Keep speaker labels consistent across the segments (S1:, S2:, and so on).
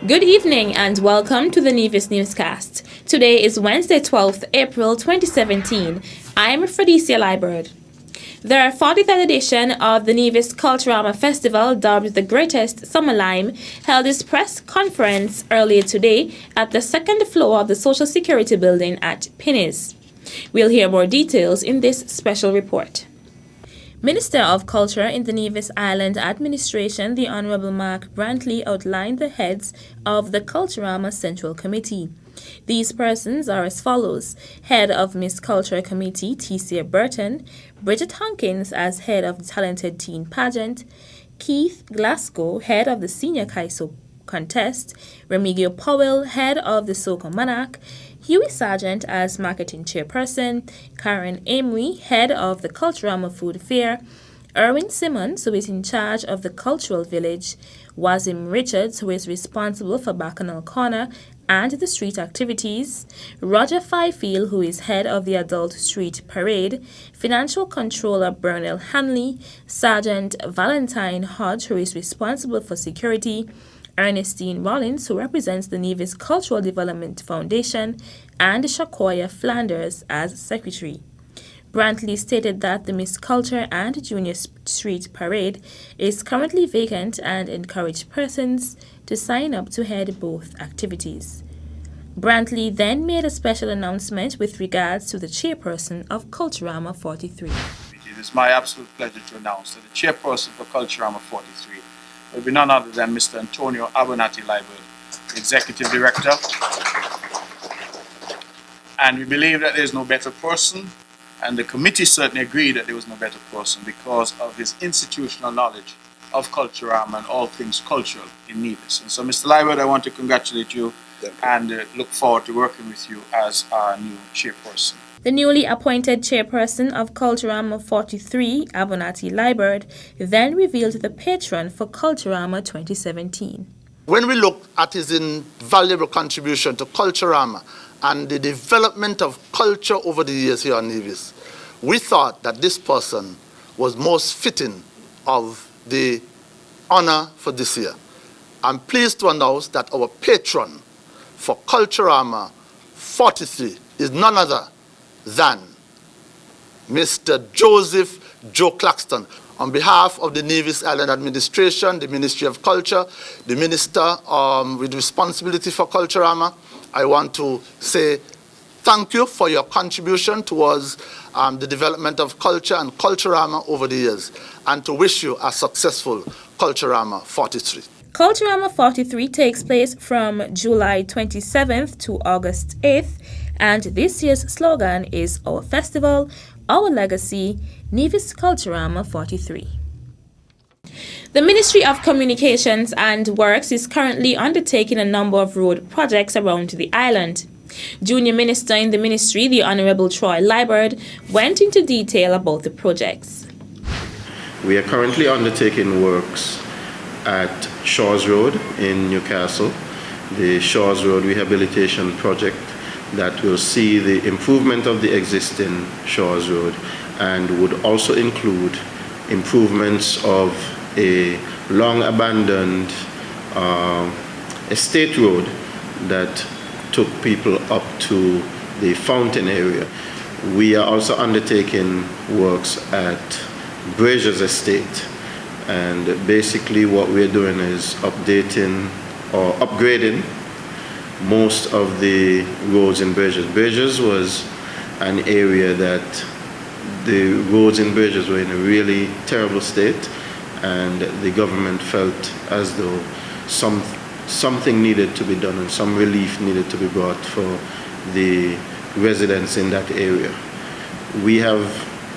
S1: Good evening and welcome to the Nevis Newscast. Today is Wednesday, 12th April 2017. I'm Fredicia Liburd. The 43rd edition of the Nevis Culturama Festival, dubbed the Greatest Summer Lime, held its press conference earlier today at the second floor of the Social Security Building at Pinnis. We'll hear more details in this special report. Minister of Culture in the Nevis Island Administration, the Honorable Mark Brantley, outlined the heads of the Culturama Central Committee. These persons are as follows: Head of Miss Culture Committee, T.C. Burton; Bridget Hankins as Head of the Talented Teen Pageant; Keith Glasgow, Head of the Senior Kaiso Contest; Remigio Powell, Head of the Soca Monarch; Huey Sargent as Marketing Chairperson; Karen Amory, Head of the Culturama Food Fair; Erwin Simmons, who is in charge of the Cultural Village; Wazim Richards, who is responsible for Bacchanal Corner and the street activities; Roger Fifield, who is head of the Adult Street Parade; Financial Controller Bernal Hanley; Sergeant Valentine Hodge, who is responsible for security; Ernestine Rollins, who represents the Nevis Cultural Development Foundation; and Shakoya Flanders as secretary. Brantley stated that the Miss Culture and Junior Street Parade is currently vacant and encouraged persons to sign up to head both activities. Brantley then made a special announcement with regards to the chairperson of Culturama 43.
S2: It is my absolute pleasure to announce that the chairperson for Culturama 43 will be none other than Mr. Antonio Abernathy Liburd, Executive Director. And we believe that there is no better person, and the committee certainly agreed that there was no better person because of his institutional knowledge of Culturama and all things cultural in Nevis. And so, Mr. Liburd, I want to congratulate you and look forward to working with you as our new chairperson.
S1: The newly appointed chairperson of Culturama 43, Abernathy Liburd, then revealed the patron for Culturama 2017.
S3: When we look at his invaluable contribution to Culturama and the development of culture over the years here on Nevis, we thought that this person was most fitting of the honor for this year. I'm pleased to announce that our patron for Culturama 43 is none other than Mr. Joseph Joe Claxton. On behalf of the Nevis Island Administration, the Ministry of Culture, the Minister with responsibility for Culturama, I want to say thank you for your contribution towards the development of culture and Culturama over the years, and to wish you a successful Culturama 43.
S1: Culturama 43 takes place from July 27th to August 8th, and this year's slogan is Our Festival, Our Legacy, Nevis Culturama 43. The Ministry of Communications and Works is currently undertaking a number of road projects around the island. Junior Minister in the Ministry, the Honorable Troy Liburd, went into detail about the projects.
S4: We are currently undertaking works at Shores Road in Newcastle, the Shores Road Rehabilitation Project that will see the improvement of the existing Shores Road and would also include improvements of a long abandoned estate road that took people up to the fountain area. We are also undertaking works at Brazier's estate, and basically what we're doing is updating or upgrading most of the roads in Brazier's. Brazier's was an area that the roads in Brazier's were in a really terrible state, and the government felt as though something needed to be done and some relief needed to be brought for the residents in that area. We have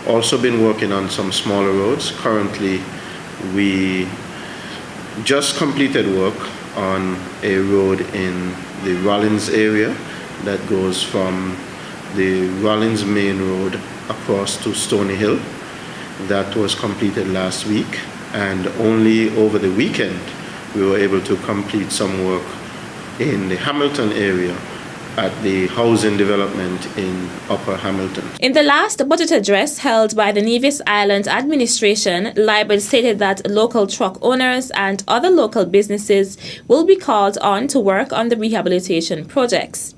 S4: also been working on some smaller roads. Currently, we just completed work on a road in the Rollins area that goes from the Rollins Main Road across to Stony Hill. That was completed last week, and only over the weekend we were able to complete some work in the Hamilton area at the housing development in Upper Hamilton.
S1: In the last budget address held by the Nevis Island administration, Liebert stated that local truck owners and other local businesses will be called on to work on the rehabilitation projects.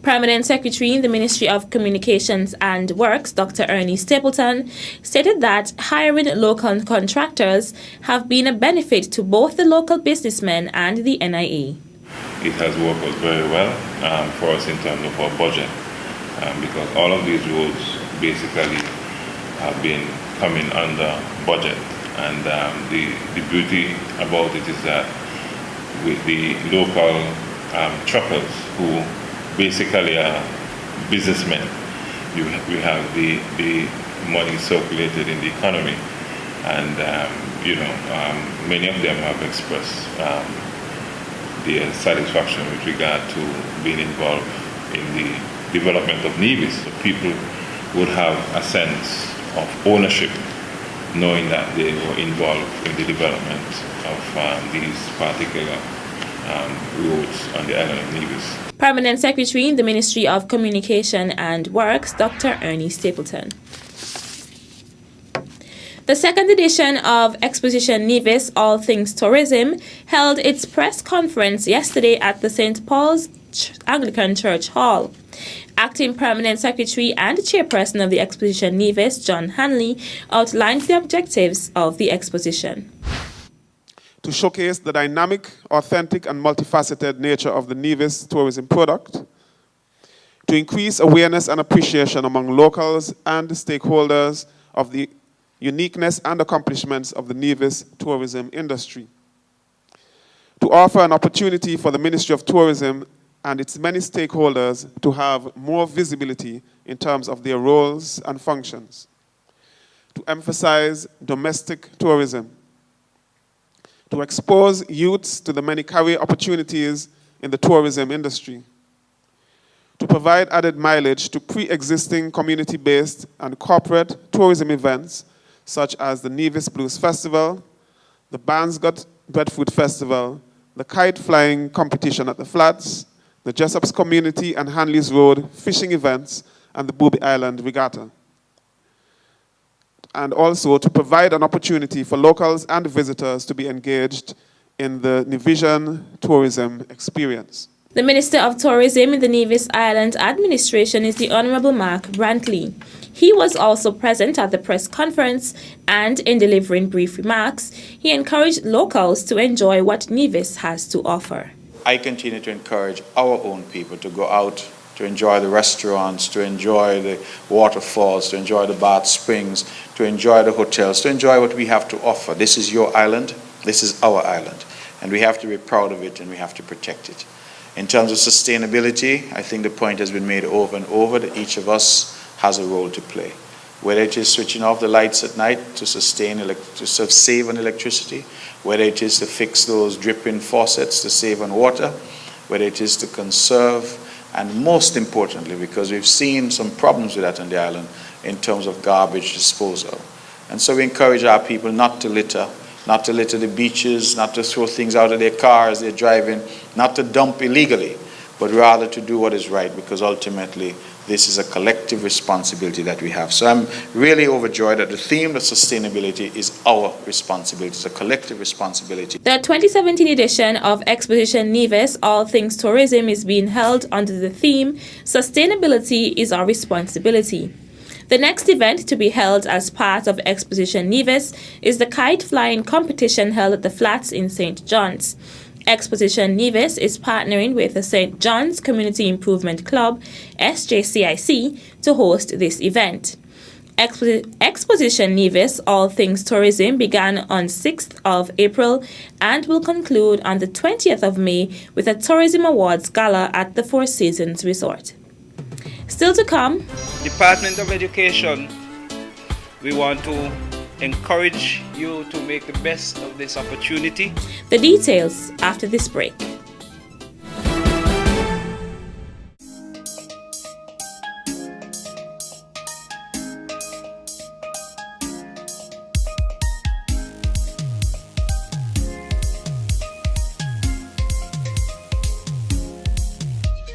S1: Permanent Secretary in the Ministry of Communications and Works, Dr. Ernie Stapleton, stated that hiring local contractors have been a benefit to both the local businessmen and the NIA.
S5: It has worked out very well for us in terms of our budget because all of these roads basically have been coming under budget, and the beauty about it is that with the local truckers who basically are businessmen, we have the money circulated in the economy, and many of them have expressed their satisfaction with regard to being involved in the development of Nevis. So people would have a sense of ownership knowing that they were involved in the development of these particular roads on the island of Nevis.
S1: Permanent Secretary in the Ministry of Communication and Works, Dr. Ernie Stapleton. The second edition of Exposition Nevis, All Things Tourism, held its press conference yesterday at the St. Paul's Anglican Church Hall. Acting Permanent Secretary and Chairperson of the Exposition Nevis, John Hanley, outlined the objectives of the exposition.
S6: To showcase the dynamic, authentic, and multifaceted nature of the Nevis tourism product, to increase awareness and appreciation among locals and stakeholders of the uniqueness and accomplishments of the Nevis tourism industry, to offer an opportunity for the Ministry of Tourism and its many stakeholders to have more visibility in terms of their roles and functions, to emphasize domestic tourism, to expose youths to the many career opportunities in the tourism industry, to provide added mileage to pre-existing community-based and corporate tourism events such as the Nevis Blues Festival, the Barnesgut Breadfruit Festival, the kite flying competition at the Flats, the Jessop's Community and Hanley's Road fishing events, and the Booby Island Regatta. And also to provide an opportunity for locals and visitors to be engaged in the Nevisian tourism experience.
S1: The Minister of Tourism in the Nevis Island Administration is the Honorable Mark Brantley. He was also present at the press conference, and in delivering brief remarks, he encouraged locals to enjoy what Nevis has to offer.
S2: I continue to encourage our own people to go out, to enjoy the restaurants, to enjoy the waterfalls, to enjoy the Bath Springs, to enjoy the hotels, to enjoy what we have to offer. This is your island, this is our island, and we have to be proud of it and we have to protect it. In terms of sustainability, I think the point has been made over and over that each of us has a role to play. Whether it is switching off the lights at night to save on electricity, whether it is to fix those dripping faucets to save on water, whether it is to conserve, and most importantly, because we've seen some problems with that on the island in terms of garbage disposal. And so we encourage our people not to litter the beaches, not to throw things out of their cars, they're driving, not to dump illegally, but rather to do what is right, because ultimately this is a collective responsibility that we have. So I'm really overjoyed that the theme of sustainability is our responsibility. It's a collective responsibility.
S1: The 2017 edition of Exposition Nevis, All Things Tourism, is being held under the theme, Sustainability is Our Responsibility. The next event to be held as part of Exposition Nevis is the kite flying competition held at the Flats in St. John's. Exposition Nevis is partnering with the St. John's Community Improvement Club, SJCIC, to host this event. Exposition Nevis, All Things Tourism, began on 6th of April and will conclude on the 20th of May with a Tourism Awards Gala at the Four Seasons Resort. Still to come,
S7: Department of Education, we want to encourage you to make the best of this opportunity.
S1: The details after this break.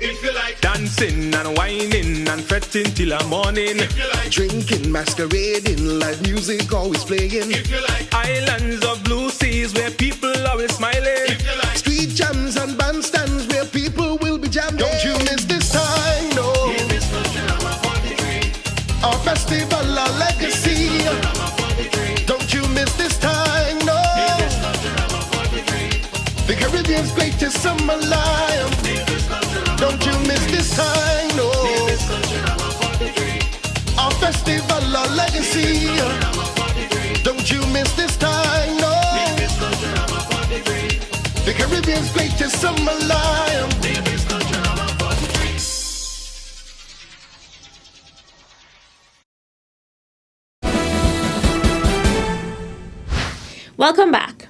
S8: If you like dancing and whining and fretting till the morning. If you like drinking, masquerading, live music always playing. If you like islands of blue seas where people always smiling. If you like street jams and bandstands where people will be jamming. Don't you miss this time, no. Nevis Culturama 43. Our festival, our legacy. Don't you miss this time, no. Nevis Culturama 43. The Caribbean's greatest summer lion. Don't you miss this time, no. Our festival, our legacy. Don't you miss this time, no. The Caribbean's greatest summer lion.
S1: Welcome back.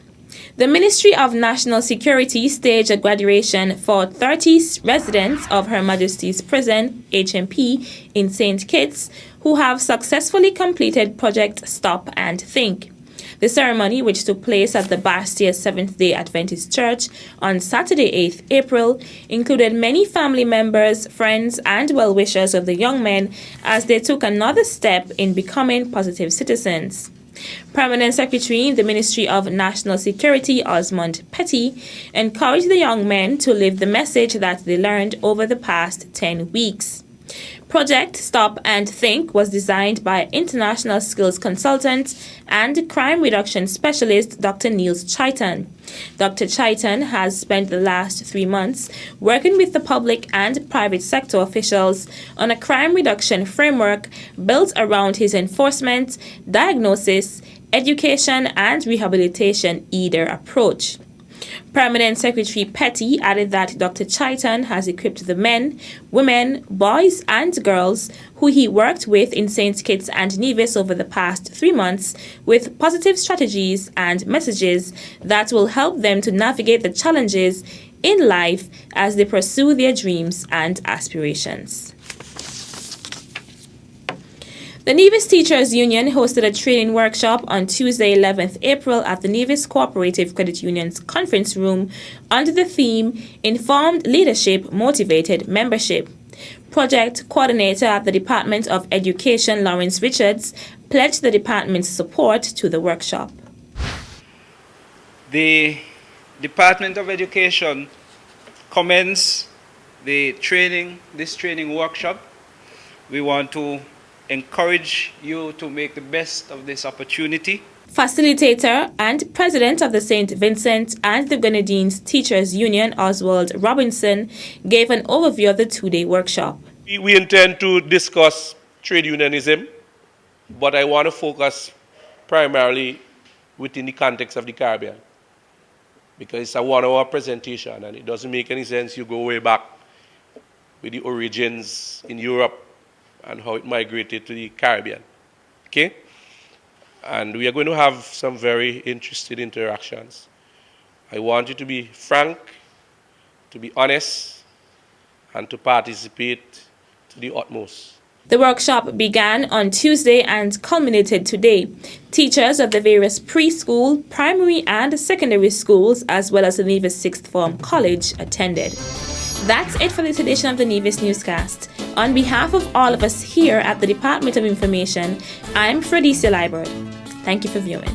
S1: The Ministry of National Security staged a graduation for 30 residents of Her Majesty's Prison, HMP, in St. Kitts, who have successfully completed Project Stop and Think. The ceremony, which took place at the Bastia Seventh-day Adventist Church on Saturday, 8th April, included many family members, friends, and well-wishers of the young men as they took another step in becoming positive citizens. Permanent Secretary in the Ministry of National Security, Osmond Petty, encouraged the young men to live the message that they learned over the past 10 weeks. Project Stop and Think was designed by international skills consultant and crime reduction specialist Dr. Niels Chaitan. Dr. Chaitan has spent the last 3 months working with the public and private sector officials on a crime reduction framework built around his enforcement, diagnosis, education, and rehabilitation EADER approach. Permanent Secretary Petty added that Dr. Chaitan has equipped the men, women, boys, and girls who he worked with in St. Kitts and Nevis over the past 3 months with positive strategies and messages that will help them to navigate the challenges in life as they pursue their dreams and aspirations. The Nevis Teachers Union hosted a training workshop on Tuesday, 11th April at the Nevis Cooperative Credit Union's conference room under the theme Informed Leadership, Motivated Membership. Project Coordinator at the Department of Education, Lawrence Richards, pledged the department's support to the workshop.
S7: The Department of Education commends this training workshop. We want to encourage you to make the best of this opportunity.
S1: Facilitator and President of the St. Vincent and the Grenadines Teachers Union, Oswald Robinson, gave an overview of the two-day workshop.
S9: We intend to discuss trade unionism, but I want to focus primarily within the context of the Caribbean, because it's a one-hour presentation and it doesn't make any sense you go way back with the origins in Europe and how it migrated to the Caribbean, okay? And we are going to have some very interesting interactions. I want you to be frank, to be honest, and to participate to the utmost.
S1: The workshop began on Tuesday and culminated today. Teachers of the various preschool, primary, and secondary schools, as well as the Nevis Sixth Form College, attended. That's it for this edition of the Nevis Newscast. On behalf of all of us here at the Department of Information, I'm Fredicia Liebert. Thank you for viewing.